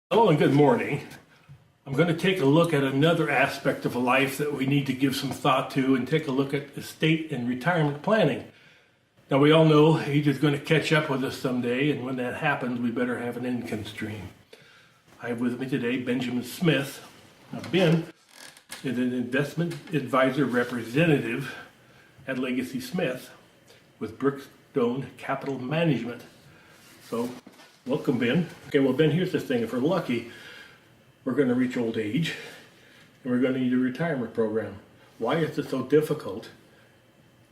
Hello and good morning. I'm going to take a look at another aspect of life that we need to give some thought to and take a look at estate and retirement planning. Now we all know age is going to catch up with us someday, and when that happens we better have an income stream. I have with me today Benjamin Smith. Now Ben is an investment advisor representative at Legacy Smith with Brookstone Capital Management. So welcome, Ben. Okay, well, Ben, here's the thing. If we're lucky, we're going to reach old age, and we're going to need a retirement program. Why is it so difficult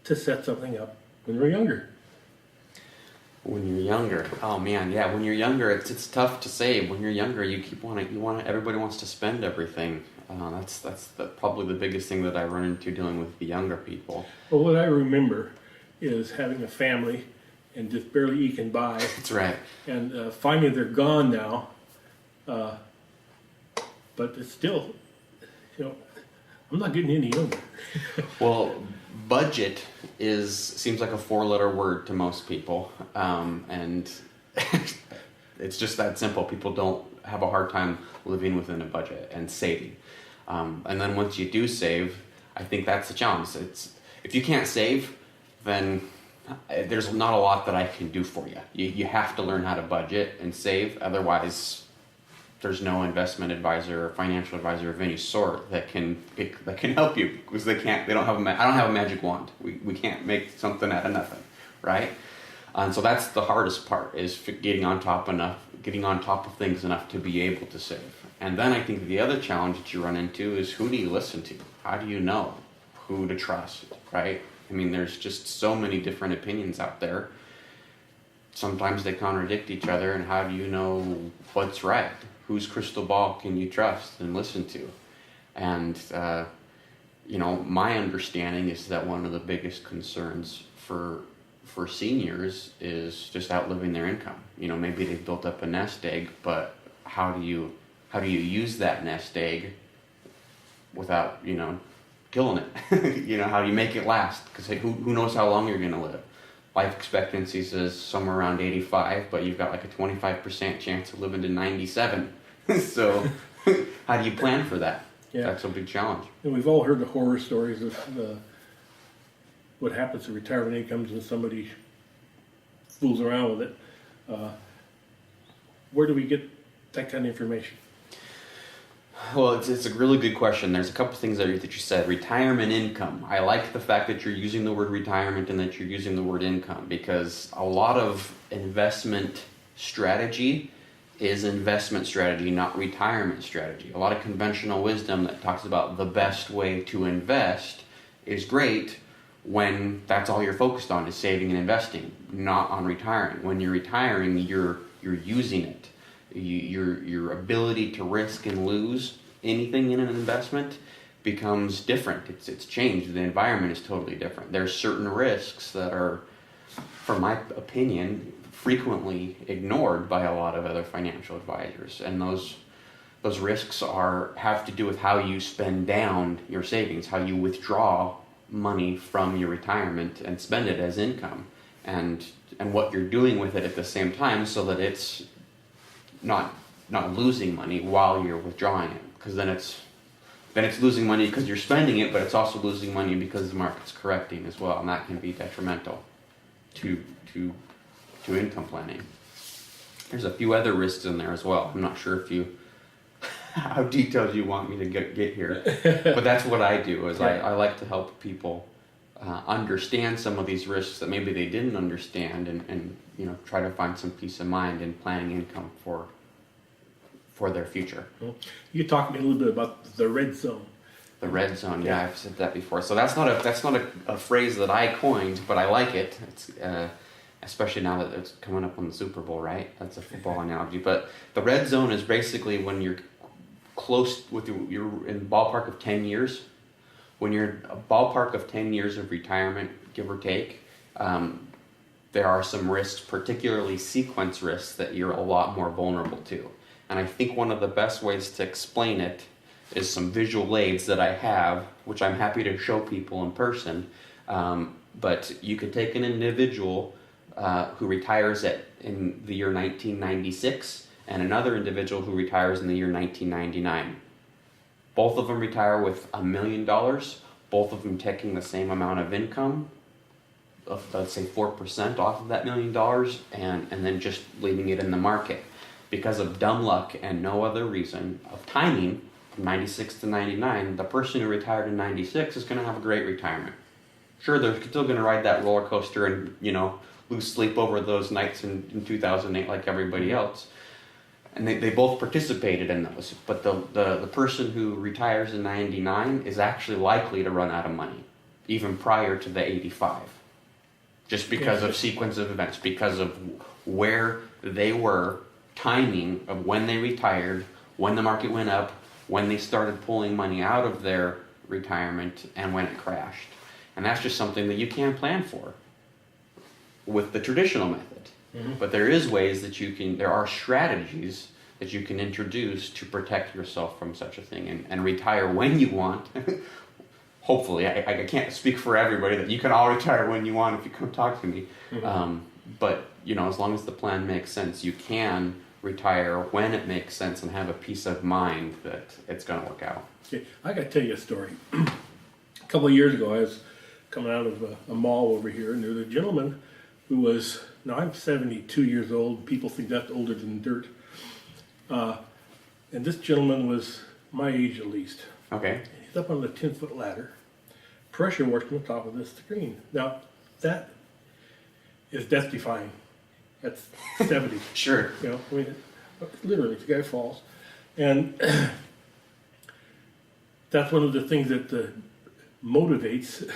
to set something up when we're younger? When you're younger, oh man, yeah. When you're younger, it's tough to save. When you're younger, everybody wants to spend everything. That's probably the biggest thing that I run into dealing with the younger people. Well, what I remember is having a family and just barely eking by. That's right. And finally they're gone now. But it's still, I'm not getting any younger. Well, budget seems like a 4-letter word to most people. And it's just that simple. People don't have a hard time living within a budget and saving. And then once you do save, I think that's the challenge. If you can't save, then there's not a lot that I can do for you. You have to learn how to budget and save. Otherwise, there's no investment advisor or financial advisor of any sort that can help you, because I don't have a magic wand. We can't make something out of nothing, right? And so that's the hardest part, is getting on top of things enough to be able to save. And then I think the other challenge that you run into is, who do you listen to? How do you know who to trust, right? I mean, there's just so many different opinions out there. Sometimes they contradict each other, and how do you know what's right? Whose crystal ball can you trust and listen to? And, my understanding is that one of the biggest concerns for seniors is just outliving their income. Maybe they've built up a nest egg, but how do you use that nest egg without, killing it? How do you make it last? Because who knows how long you're going to live? Life expectancy says somewhere around 85, but you've got like a 25% chance of living to 97. So how do you plan for that? Yeah. That's a big challenge. And we've all heard the horror stories of what happens to retirement incomes when somebody fools around with it. Where do we get that kind of information? Well, it's a really good question. There's a couple things that you said. Retirement income. I like the fact that you're using the word retirement and that you're using the word income, because a lot of investment strategy is investment strategy, not retirement strategy. A lot of conventional wisdom that talks about the best way to invest is great when that's all you're focused on, is saving and investing, not on retiring. When you're retiring, you're using it. Your ability to risk and lose anything in an investment becomes different. It's changed. The environment is totally different. There's certain risks that are, from my opinion, frequently ignored by a lot of other financial advisors, and those risks have to do with how you spend down your savings, how you withdraw money from your retirement and spend it as income, and what you're doing with it at the same time, so that it's not losing money while you're withdrawing it, because then it's losing money because you're spending it, but it's also losing money because the market's correcting as well, and that can be detrimental to income planning. There's a few other risks in there as well. I'm not sure how detailed you want me to get here, but that's what I do. Is I like to help people understand some of these risks that maybe they didn't understand, and try to find some peace of mind in planning income for their future. You talked to me a little bit about the red zone. The red zone, yeah, I've said that before. So that's not a phrase that I coined, but I like it. It's especially now that it's coming up on the Super Bowl, right? That's a football analogy. But the red zone is basically when you're close you're in the ballpark of 10 years. When you're a ballpark of 10 years of retirement, give or take, there are some risks, particularly sequence risks, that you're a lot more vulnerable to. And I think one of the best ways to explain it is some visual aids that I have, which I'm happy to show people in person. But you could take an individual who retires in the year 1996 and another individual who retires in the year 1999. Both of them retire with $1 million, both of them taking the same amount of income, of let's say 4% off of that $1 million, and then just leaving it in the market. Because of dumb luck and no other reason, of timing, from 96 to 99, the person who retired in 96 is going to have a great retirement. Sure, they're still going to ride that roller coaster and, lose sleep over those nights in 2008 like everybody else. And they both participated in those. But the person who retires in 99 is actually likely to run out of money, even prior to the 85. Just because of sequence of events, because of where they were, timing of when they retired, when the market went up, when they started pulling money out of their retirement, and when it crashed. And that's just something that you can't plan for with the traditional method. Mm-hmm. But there is ways that there are strategies that you can introduce to protect yourself from such a thing and retire when you want. Hopefully, I can't speak for everybody that you can all retire when you want if you come talk to me. Mm-hmm. But, as long as the plan makes sense, you can retire when it makes sense and have a peace of mind that it's going to work out. Okay, I got to tell you a story. A couple of years ago, I was coming out of a mall over here, and there was a gentleman who was, now I'm 72 years old. People think that's older than dirt. And this gentleman was my age at least. Okay. He's up on the 10-foot ladder, pressure washing on top of this screen. Now, that is death-defying. That's 70. Sure. Literally, the guy falls. And that's one of the things that motivates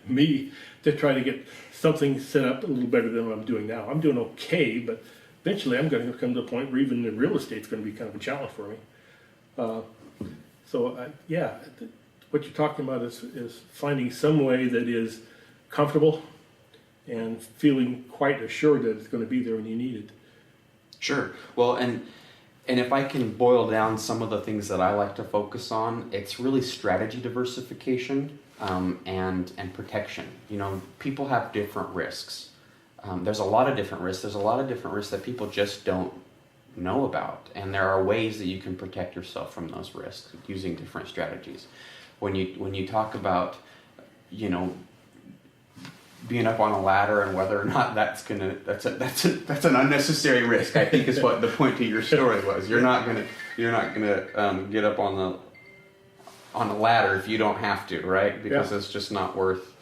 me to try to get something set up a little better than what I'm doing now. I'm doing okay, but eventually I'm going to come to a point where even the real estate's going to be kind of a challenge for me. What you're talking about is finding some way that is comfortable and feeling quite assured that it's going to be there when you need it. Sure. Well, and if I can boil down some of the things that I like to focus on, it's really strategy diversification and protection. People have different risks. There's a lot of different risks. There's a lot of different risks that people just don't know about. And there are ways that you can protect yourself from those risks using different strategies. When you talk about, being up on a ladder and whether or not that's an unnecessary risk, I think is what the point of your story was. You're not gonna get up on a ladder if you don't have to, right? Because it's just not worth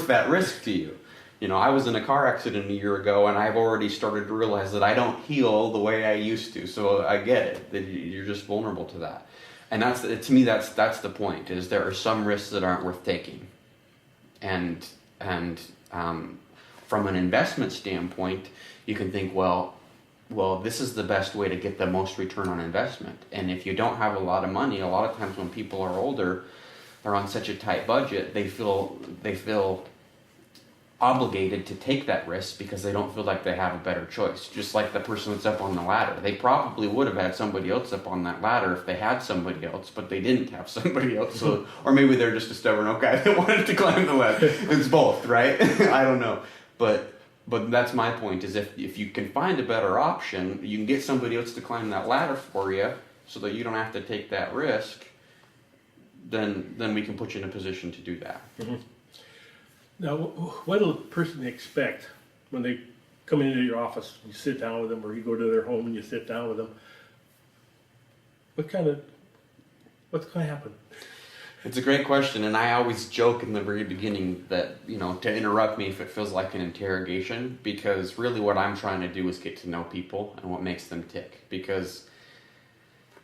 that risk to you. I was in a car accident a year ago, and I've already started to realize that I don't heal the way I used to. So I get it that you're just vulnerable to that, and that's the point. Is there are some risks that aren't worth taking, and from an investment standpoint, you can think, well, this is the best way to get the most return on investment. And if you don't have a lot of money, a lot of times when people are older, they're on such a tight budget, they feel obligated to take that risk because they don't feel like they have a better choice. Just like the person that's up on the ladder. They probably would have had somebody else up on that ladder if they had somebody else, but they didn't have somebody else. So, or maybe they're just a stubborn guy that wanted to climb the ladder. It's both, right? I don't know. But that's my point, is if you can find a better option, you can get somebody else to climb that ladder for you so that you don't have to take that risk, then we can put you in a position to do that. Mm-hmm. Now, what do a person expect when they come into your office? You sit down with them, or you go to their home and you sit down with them. What's going to happen? It's a great question, and I always joke in the very beginning that, to interrupt me if it feels like an interrogation, because really what I'm trying to do is get to know people and what makes them tick, because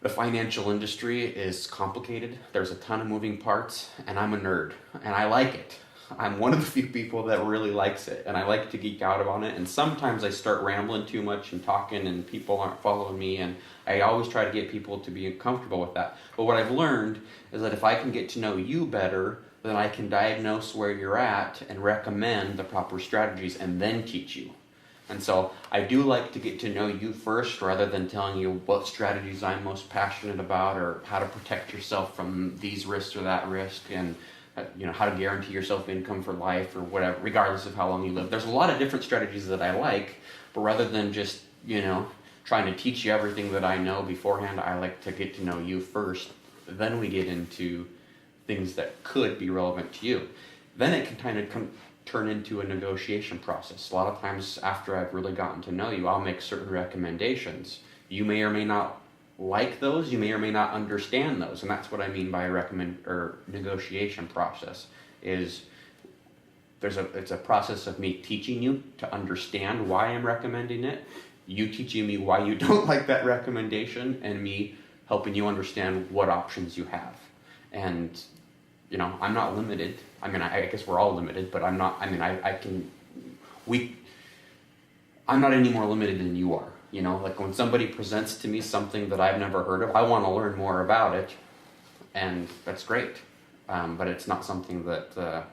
the financial industry is complicated. There's a ton of moving parts, and I'm a nerd, and I like it. I'm one of the few people that really likes it, and I like to geek out on it, and sometimes I start rambling too much and talking and people aren't following me, and I always try to get people to be comfortable with that. But what I've learned is that if I can get to know you better, then I can diagnose where you're at and recommend the proper strategies and then teach you. And so I do like to get to know you first rather than telling you what strategies I'm most passionate about or how to protect yourself from these risks or that risk, and how to guarantee yourself income for life or whatever, regardless of how long you live. There's a lot of different strategies that I like, but rather than just, trying to teach you everything that I know beforehand, I like to get to know you first. Then we get into things that could be relevant to you. Then it can kind of turn into a negotiation process. A lot of times after I've really gotten to know you, I'll make certain recommendations. You may or may not like those, you may or may not understand those, and that's what I mean by a negotiation process. It's a process of me teaching you to understand why I'm recommending it, you teaching me why you don't like that recommendation, and me helping you understand what options you have. And I'm not limited. I mean, I guess we're all limited, but I'm not. I mean, I'm not any more limited than you are. Like when somebody presents to me something that I've never heard of, I want to learn more about it, and that's great. But it's not something that.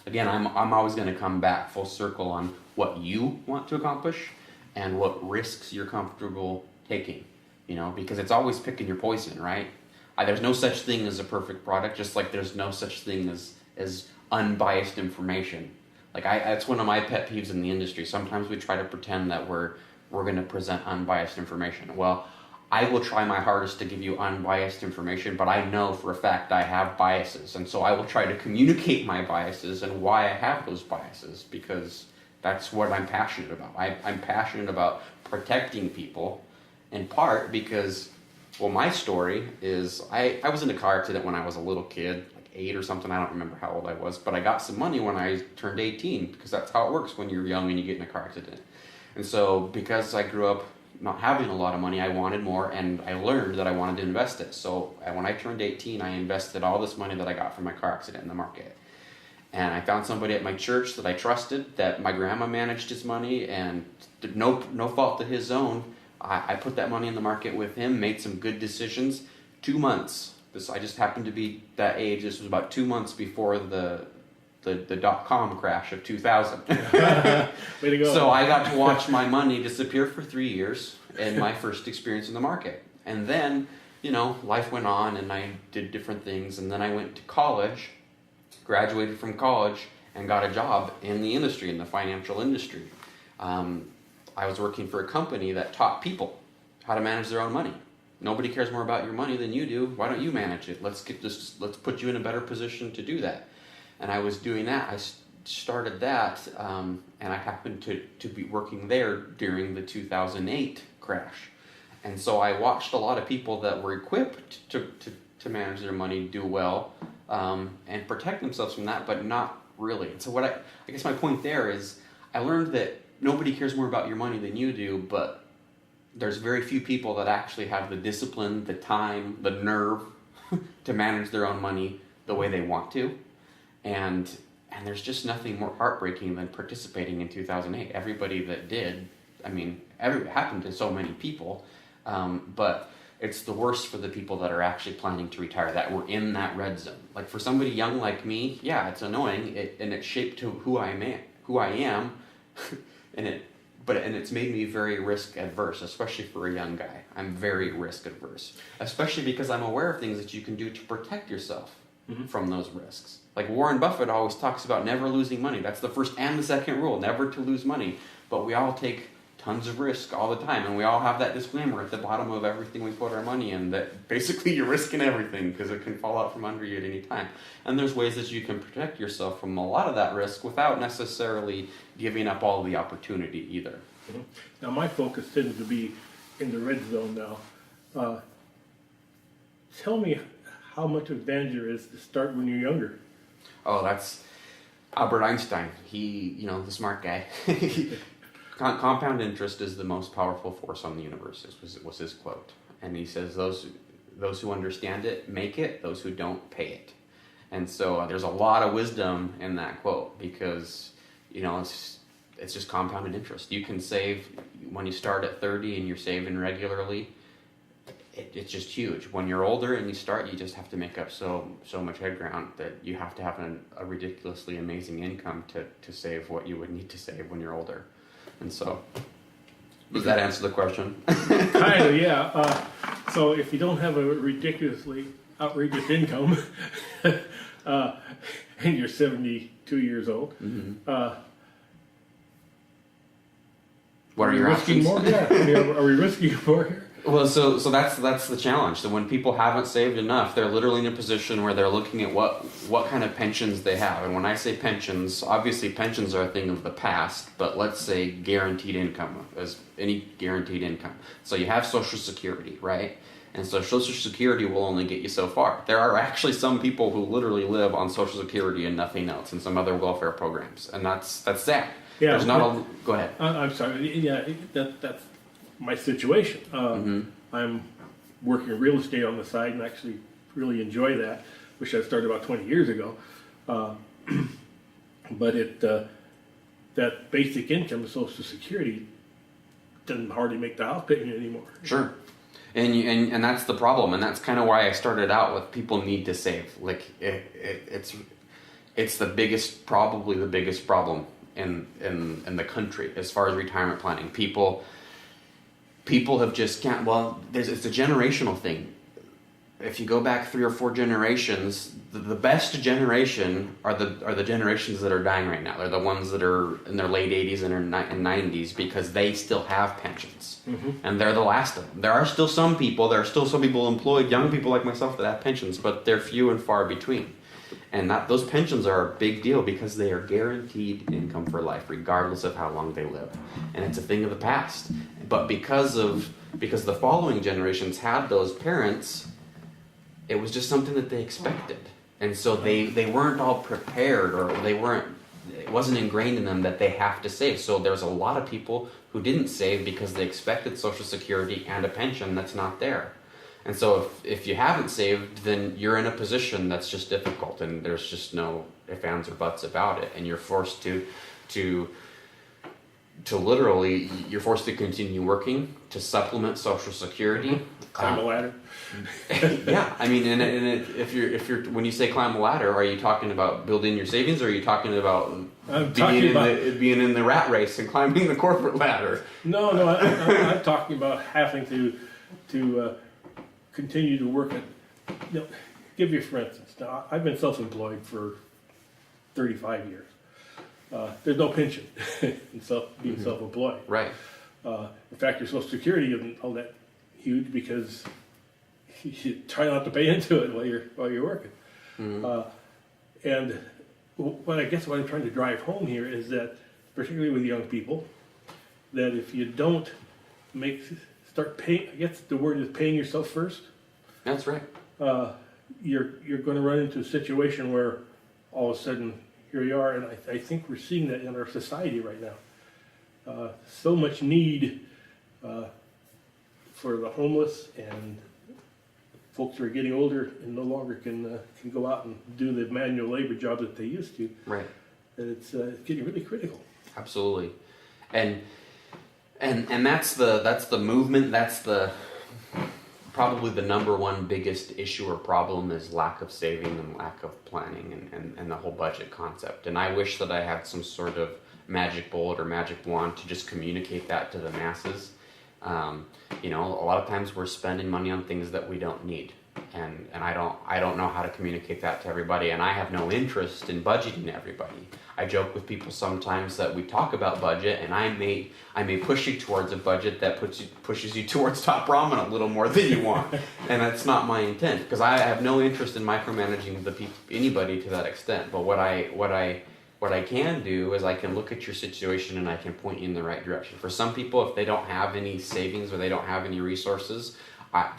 Again, I'm always going to come back full circle on what you want to accomplish, and what risks you're comfortable taking. Because it's always picking your poison, right? There's no such thing as a perfect product, just like there's no such thing as unbiased information. Like that's one of my pet peeves in the industry. Sometimes we try to pretend that we're going to present unbiased information. Well, I will try my hardest to give you unbiased information, but I know for a fact I have biases, and so I will try to communicate my biases and why I have those biases, because that's what I'm passionate about. I'm passionate about protecting people, in part because, well, my story is I was in a car accident when I was a little kid, like 8 or something. I don't remember how old I was, but I got some money when I turned 18, because that's how it works when you're young and you get in a car accident. And so because I grew up not having a lot of money, I wanted more, and I learned that I wanted to invest it. So when I turned 18, I invested all this money that I got from my car accident in the market. And I found somebody at my church that I trusted, that my grandma managed his money, and no fault to his own. I put that money in the market with him, made some good decisions. 2 months. I just happened to be that age. This was about 2 months before the dot-com crash of 2000. Way to go. So I got to watch my money disappear for 3 years in my first experience in the market. And then, life went on, and I did different things. And then I went to college, graduated from college, and got a job in the industry, in the financial industry. I was working for a company that taught people how to manage their own money. Nobody cares more about your money than you do. Why don't you manage it? Let's put you in a better position to do that. And I was doing that. I started that, and I happened to be working there during the 2008 crash. And so I watched a lot of people that were equipped to manage their money do well, and protect themselves from that, but not really. And so I guess my point there is, I learned that nobody cares more about your money than you do, but there's very few people that actually have the discipline, the time, the nerve to manage their own money the way they want to. And there's just nothing more heartbreaking than participating in 2008. Everybody that did, it happened to so many people, but it's the worst for the people that are actually planning to retire, that were in that red zone. Like for somebody young like me, yeah, it's annoying, and it's shaped to who I am, and it's made me very risk adverse, especially for a young guy. I'm very risk adverse, especially because I'm aware of things that you can do to protect yourself from those risks. Like Warren Buffett always talks about never losing money. That's the first and the second rule, never to lose money. But we all take tons of risk all the time, and we all have that disclaimer at the bottom of everything we put our money in, that basically you're risking everything because it can fall out from under you at any time. And there's ways that you can protect yourself from a lot of that risk without necessarily giving up all the opportunity either. Mm-hmm. Now my focus tends to be in the red zone now. Tell me how much advantage there is to start when you're younger. Oh, that's Albert Einstein. He, the smart guy. Compound interest is the most powerful force on the universe, was his quote. And he says, those who understand it make it, those who don't pay it. And so there's a lot of wisdom in that quote, because it's just compounded interest. You can save when you start at 30 and you're saving regularly. It's just huge. When you're older and you start, you just have to make up so much head ground that you have to have a ridiculously amazing income to save what you would need to save when you're older. And so, does that answer the question? Kind of, yeah. So if you don't have a ridiculously outrageous income, and you're 72 years old, what are your risking options? more? Yeah. I mean, are we risking more here? Well, so that's the challenge. So when people haven't saved enough, they're literally in a position where they're looking at what kind of pensions they have. And when I say pensions, obviously pensions are a thing of the past, but let's say guaranteed income, as any guaranteed income. So you have Social Security, right? And so Social Security will only get you so far. There are actually some people who literally live on Social Security and nothing else, and some other welfare programs, and that's sad. Yeah. There's not a. Go ahead. I'm sorry. Yeah, that's my situation. I'm working in real estate on the side and actually really enjoy that. Wish I started about 20 years ago. But that basic income, Social Security, doesn't hardly make the house payment anymore. Sure. And that's the problem, and that's kind of why I started out with people need to save. Like it's probably the biggest problem in the country as far as retirement planning. People have just can't. Well, it's a generational thing. If you go back 3 or 4 generations, the best generation are the generations that are dying right now. They're the ones that are in their late 80s and 90s because they still have pensions, and they're the last of them. There are still some people employed, young people like myself, that have pensions, but they're few and far between. And those pensions are a big deal because they are guaranteed income for life, regardless of how long they live. And it's a thing of the past. But because the following generations had those parents, it was just something that they expected. And so they weren't all prepared, or it wasn't ingrained in them that they have to save. So there's a lot of people who didn't save because they expected Social Security and a pension that's not there. And so if you haven't saved, then you're in a position that's just difficult, and there's just no ifs, ands, or buts about it. And you're forced to literally, you're forced to continue working to supplement Social Security. Climb a ladder. Yeah, I mean, and if you're when you say climb a ladder, are you talking about building your savings, or are you talking about being in the rat race and climbing the corporate ladder? No, I'm talking about having to continue to work at. Give you for instance. Now, I've been self-employed for 35 years. There's no pension in being self-employed. Right. In fact, your Social Security isn't all that huge because you try not to pay into it while you're working. And what I'm trying to drive home here is that, particularly with young people, that if you don't start paying, I guess the word is paying yourself first. That's right. You're going to run into a situation where all of a sudden here you are, and I think we're seeing that in our society right now. So much need for the homeless and folks who are getting older and no longer can go out and do the manual labor job that they used to. Right. That it's getting really critical. Absolutely, and that's the movement. That's probably the number one biggest issue or problem is lack of saving and lack of planning and the whole budget concept. And I wish that I had some sort of magic bullet or magic wand to just communicate that to the masses. A lot of times we're spending money on things that we don't need, and I don't know how to communicate that to everybody, and I have no interest in budgeting everybody. I joke with people sometimes that we talk about budget, and I may push you towards a budget that pushes you towards top ramen a little more than you want, and that's not my intent, because I have no interest in micromanaging anybody to that extent. But what I can do is I can look at your situation and I can point you in the right direction. For some people, if they don't have any savings or they don't have any resources,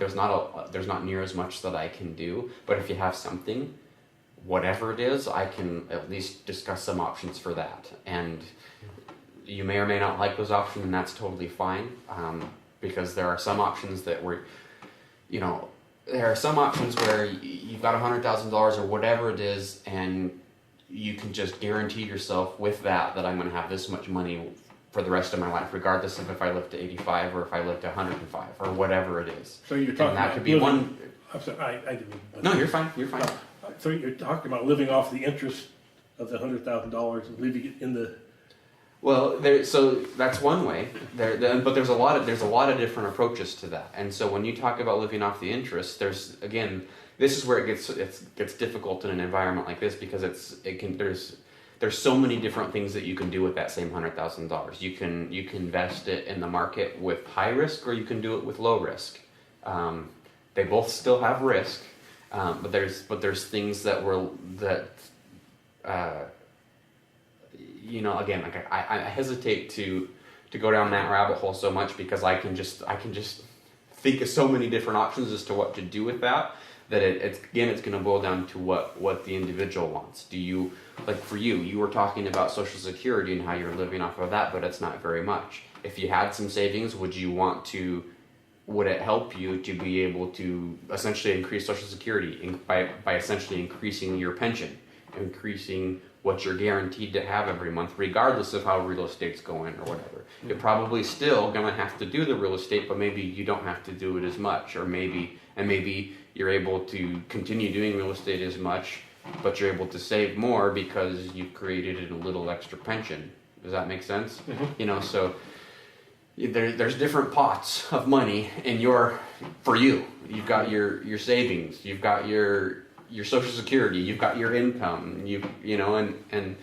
there's not near as much that I can do. But if you have something, whatever it is, I can at least discuss some options for that. And you may or may not like those options, and that's totally fine, because there are some options that there are some options where you've got $100,000 or whatever it is, and you can just guarantee yourself with that I'm going to have this much money for the rest of my life, regardless of if I live to 85 or if I live to 105 or whatever it is. So you're talking and that about could be one. I'm sorry, I didn't mean. No, you're fine. You're fine. So you're talking about living off the interest of the $100,000 and leaving it in the Well, so that's one way. But there's a lot of different approaches to that. And so when you talk about living off the interest, this is where it gets difficult in an environment like this, because there's so many different things that you can do with that same $100,000. You can invest it in the market with high risk, or you can do it with low risk. They both still have risk, but there's things that again, like I hesitate to go down that rabbit hole so much, because I can just think of so many different options as to what to do with that it's going to boil down to what the individual wants. Do you, like for you were talking about Social Security and how you're living off of that, but it's not very much. If you had some savings, would it help you to be able to essentially increase Social Security by essentially increasing your pension, increasing what you're guaranteed to have every month, regardless of how real estate's going or whatever? You're probably still going to have to do the real estate, but maybe you don't have to do it as much, or maybe you're able to continue doing real estate as much, but you're able to save more because you've created a little extra pension. Does that make sense? Mm-hmm. So there's different pots of money for you. You've got your savings, you've got your Social Security, you've got your income, and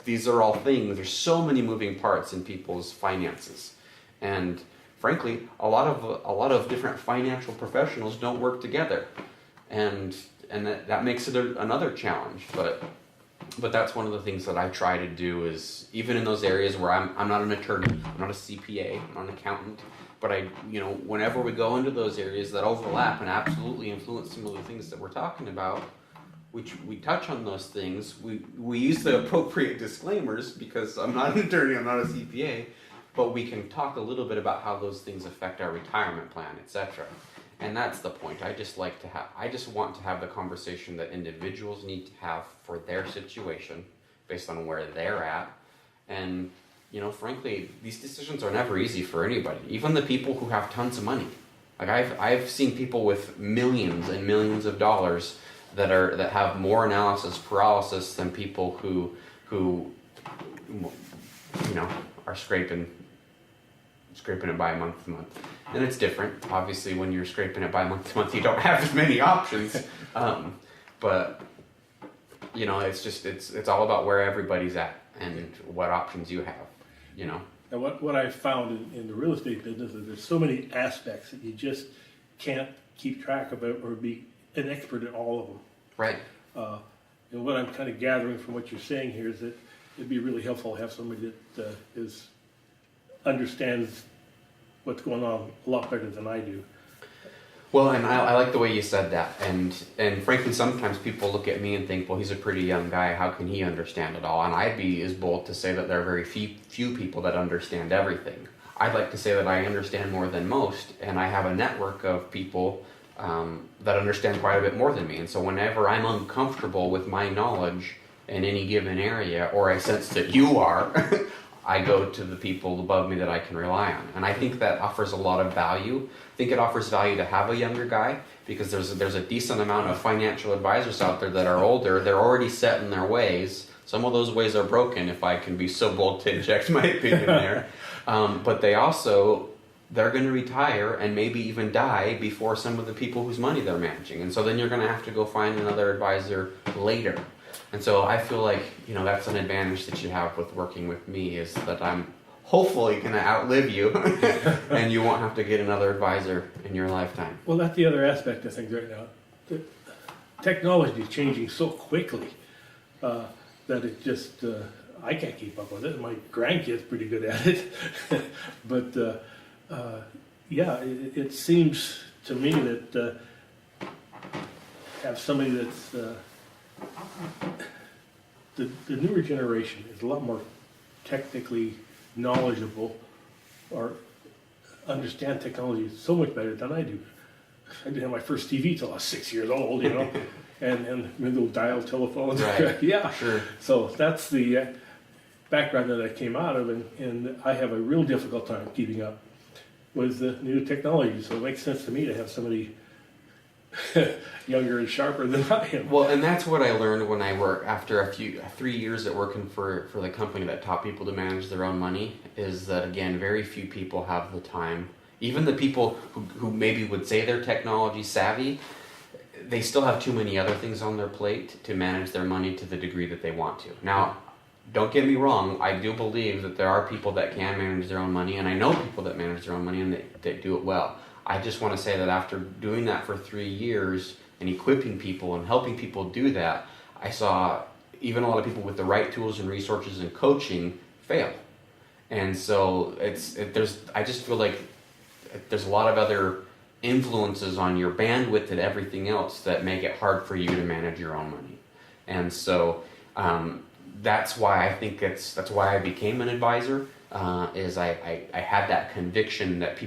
these are all things. There's so many moving parts in people's finances, and frankly, a lot of different financial professionals don't work together, and that makes it another challenge. But that's one of the things that I try to do, is even in those areas where I'm not an attorney, I'm not a CPA, I'm not an accountant, but whenever we go into those areas that overlap and absolutely influence some of the things that we're talking about, we touch on those things. We use the appropriate disclaimers, because I'm not an attorney, I'm not a CPA, but we can talk a little bit about how those things affect our retirement plan, etc. And that's the point. I just want to have the conversation that individuals need to have for their situation, based on where they're at. And frankly, these decisions are never easy for anybody, even the people who have tons of money. Like I've seen people with millions and millions of dollars that have more analysis paralysis than people who are scraping it by month to month. And it's different. Obviously, when you're scraping it by month to month, you don't have as many options. But it's all about where everybody's at and what options you have. And what I've found in the real estate business is there's so many aspects that you just can't keep track of it or be an expert at all of them. Right. And what I'm kind of gathering from what you're saying here is that it'd be really helpful to have somebody that understands what's going on a lot better than I do. Well, and I like the way you said that. And frankly, sometimes people look at me and think, well, he's a pretty young guy. How can he understand it all? And I'd be as bold to say that there are very few people that understand everything. I'd like to say that I understand more than most, and I have a network of people that understand quite a bit more than me. And so whenever I'm uncomfortable with my knowledge in any given area, or I sense that you are, I go to the people above me that I can rely on. And I think that offers a lot of value. I think it offers value to have a younger guy, because there's a decent amount of financial advisors out there that are older. They're already set in their ways. Some of those ways are broken, if I can be so bold to inject my opinion there. But they're going to retire and maybe even die before some of the people whose money they're managing. And so then you're going to have to go find another advisor later. And so I feel like, that's an advantage that you have with working with me, is that I'm hopefully going to outlive you and you won't have to get another advisor in your lifetime. Well, that's the other aspect of things right now. The technology is changing so quickly that it just, I can't keep up with it. My grandkid's pretty good at it. But it seems to me that have somebody that's the newer generation is a lot more technically knowledgeable, or understand technology so much better than I do. I didn't have my first TV till I was 6 years old, and little dial telephones. Right. Yeah, sure. So that's the background that I came out of, and I have a real difficult time keeping up with the new technology. So it makes sense to me to have somebody younger and sharper than I am. Well, and that's what I learned when I worked after 3 years at working for the company that taught people to manage their own money, is that again, very few people have the time. Even the people who maybe would say they're technology savvy, they still have too many other things on their plate to manage their money to the degree that they want to. Now, don't get me wrong, I do believe that there are people that can manage their own money, and I know people that manage their own money and they do it well. I just want to say that after doing that for 3 years and equipping people and helping people do that, I saw even a lot of people with the right tools and resources and coaching fail. And so I just feel like there's a lot of other influences on your bandwidth and everything else that make it hard for you to manage your own money. And so that's why I think that's why I became an advisor, is I had that conviction that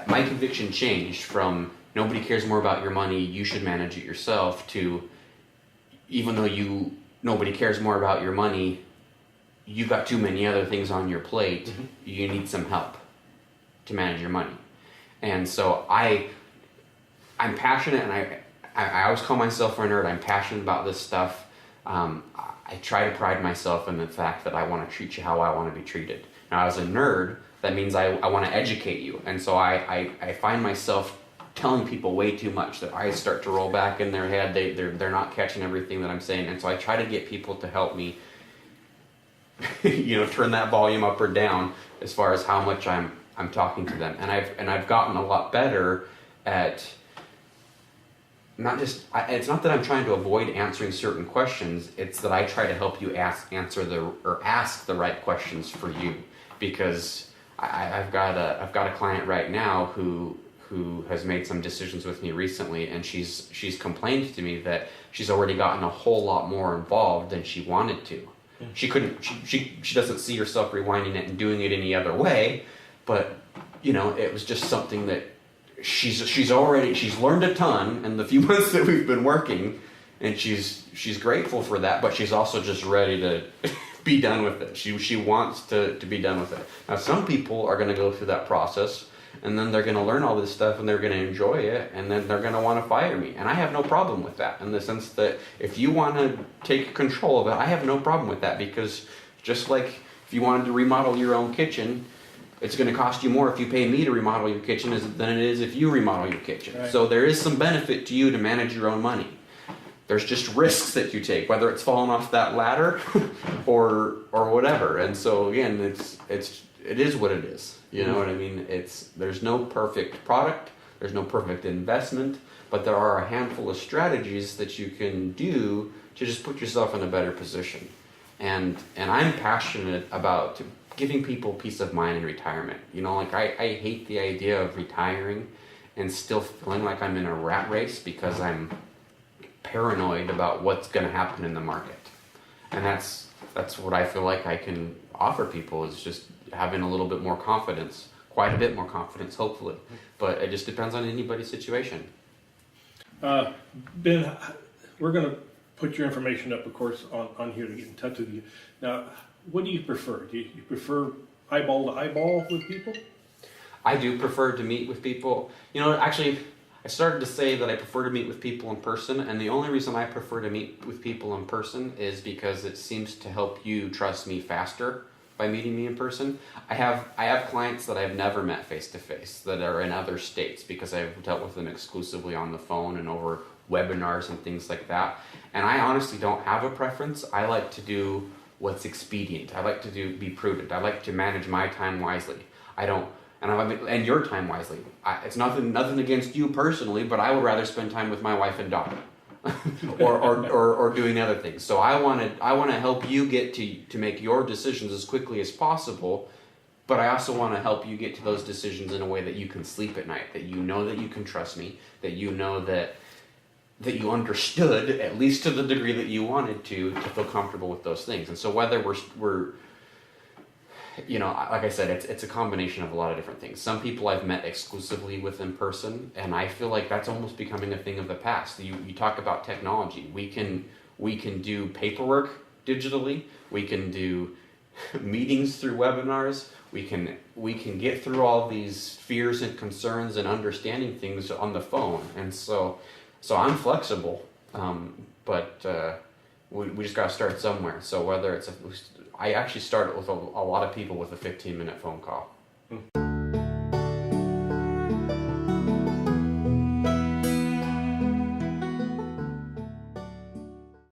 my conviction changed from nobody cares more about your money, you should manage it yourself, to even though nobody cares more about your money, you got too many other things on your plate, mm-hmm. You need some help to manage your money. And so I'm passionate, and I always call myself a nerd. I'm passionate about this stuff. I try to pride myself in the fact that I want to treat you how I want to be treated. Now, as a nerd, that means I want to educate you. And so I find myself telling people way too much, that I start to roll back in their head. They're not catching everything that I'm saying. And so I try to get people to help me turn that volume up or down as far as how much I'm talking to them. And I've gotten a lot better at it's not that I'm trying to avoid answering certain questions, it's that I try to help you ask the right questions for you. Because I've got a client right now who has made some decisions with me recently, and she's complained to me that she's already gotten a whole lot more involved than she wanted to. She doesn't see herself rewinding it and doing it any other way, but it was just something that she's learned a ton in the few months that we've been working, and she's grateful for that, but she's also just ready to be done with it. She wants to be done with it. Now, some people are going to go through that process, and then they're going to learn all this stuff, and they're going to enjoy it, and then they're going to want to fire me. And I have no problem with that, in the sense that if you want to take control of it, I have no problem with that, because just like if you wanted to remodel your own kitchen, it's going to cost you more if you pay me to remodel your kitchen than it is if you remodel your kitchen. Right. So there is some benefit to you to manage your own money. There's just risks that you take, whether it's falling off that ladder or whatever. And so again, it is what it is. You know what I mean? There's no perfect product, there's no perfect investment, but there are a handful of strategies that you can do to just put yourself in a better position. And I'm passionate about giving people peace of mind in retirement. I hate the idea of retiring and still feeling like I'm in a rat race because I'm paranoid about what's going to happen in the market. And that's what I feel like I can offer people, is just having a little bit more confidence, quite a bit more confidence, hopefully. But it just depends on anybody's situation. Ben, we're going to put your information up, of course, on here to get in touch with you. Now, what do you prefer? Do you prefer eyeball to eyeball with people? I do prefer to meet with people. Actually, I started to say that I prefer to meet with people in person, and the only reason I prefer to meet with people in person is because it seems to help you trust me faster by meeting me in person. I have clients that I've never met face to face that are in other states, because I've dealt with them exclusively on the phone and over webinars and things like that. And I honestly don't have a preference. I like to do what's expedient. I like to be prudent. I like to manage my time wisely. And your time wisely. It's nothing against you personally, but I would rather spend time with my wife and daughter, or doing other things. So I want to help you get to make your decisions as quickly as possible, but I also want to help you get to those decisions in a way that you can sleep at night, that you know that you can trust me, that you know that you understood, at least to the degree that you wanted to feel comfortable with those things. And so whether we're like I said, it's a combination of a lot of different things. Some people I've met exclusively with in person, and I feel like that's almost becoming a thing of the past. You talk about technology. We can do paperwork digitally. We can do meetings through webinars. We can get through all these fears and concerns and understanding things on the phone. And so So I'm flexible, but we just got to start somewhere. So whether it's I actually start with a lot of people with a 15-minute phone call.